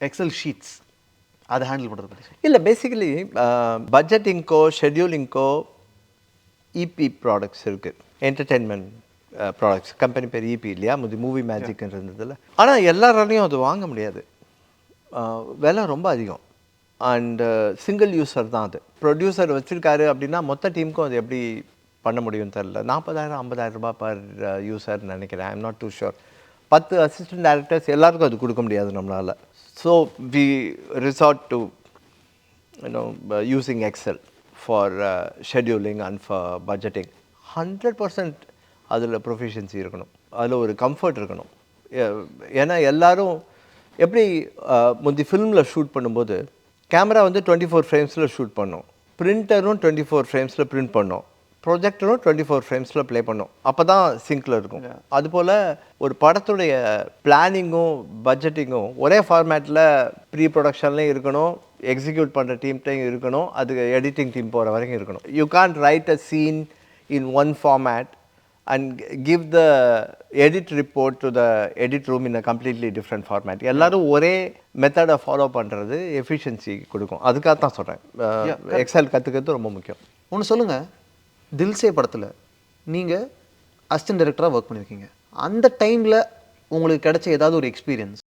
XL sheets அதை handle பண்ணுறது பற்றி? இல்லை, பேசிக்கலி பட்ஜெட்டிங்க்கோ ஷெட்யூலிங்க்கோ இபி ப்ராடக்ட்ஸ் இருக்குது. என்டர்டெயின்மெண்ட் ப்ராடக்ட்ஸ் கம்பெனி பேர் இபி இல்லையா, மூவி மேஜிக்னு இருந்ததில்ல. ஆனால் எல்லாராலையும் அது வாங்க முடியாது, விலை ரொம்ப அதிகம். அண்டு சிங்கிள் யூஸர் தான் அது. ப்ரொடியூசர் வச்சுருக்காரு அப்படின்னா மொத்த டீமுக்கும் அது எப்படி பண்ண முடியும்னு தெரில. 40,000-50,000 ரூபாய் பர் யூஸர்னு நினைக்கிறேன். I'm not too sure. 10 assistant directors எல்லாருக்கும் அது கொடுக்க முடியாது நம்மளால். So we resort to using Excel for scheduling and for budgeting. 100% அதில் ப்ரொஃபிஷியன்சி இருக்கணும், அதில் ஒரு கம்ஃபர்ட் இருக்கணும். ஏன்னா எல்லோரும் எப்படி முந்தி ஃபிலிமில் ஷூட் பண்ணும்போது கேமரா வந்து 24 ஃப்ரேம்ஸில் ஷூட் பண்ணோம், பிரிண்டரும் 24 ஃப்ரேம்ஸில் பிரிண்ட் பண்ணோம், ப்ரொஜெக்டரும் 24 ஃப்ரேம்ஸில் ப்ளே பண்ணோம். அப்போ தான் சிங்கில் இருக்கும். அதுபோல் ஒரு படத்துடைய பிளானிங்கும் பட்ஜெட்டிங்கும் ஒரே ஃபார்மேட்டில் ப்ரீ ப்ரொடக்ஷன்லேயும் இருக்கணும், எக்ஸிக்யூட் பண்ணுற டீம்கிட்டையும் இருக்கணும், அது எடிட்டிங் டீம் போகிற வரைக்கும் இருக்கணும். You can't write a scene in one format and give the edit report to the edit room in a completely different format. எல்லாரும் ஒரே மெத்தடை ஃபாலோ பண்ணுறது எஃபிஷியன்சி கொடுக்கும். அதுக்காக தான் சொல்கிறேன், எக்ஸல் கற்றுக்கிறது ரொம்ப முக்கியம். ஒன்று சொல்லுங்கள், தில்சே படத்தில் நீங்கள் அசிஸ்டன்ட் டைரக்டராக ஒர்க் பண்ணியிருக்கீங்க. அந்த டைமில் உங்களுக்கு கிடைச்ச ஏதாவது ஒரு எக்ஸ்பீரியன்ஸ்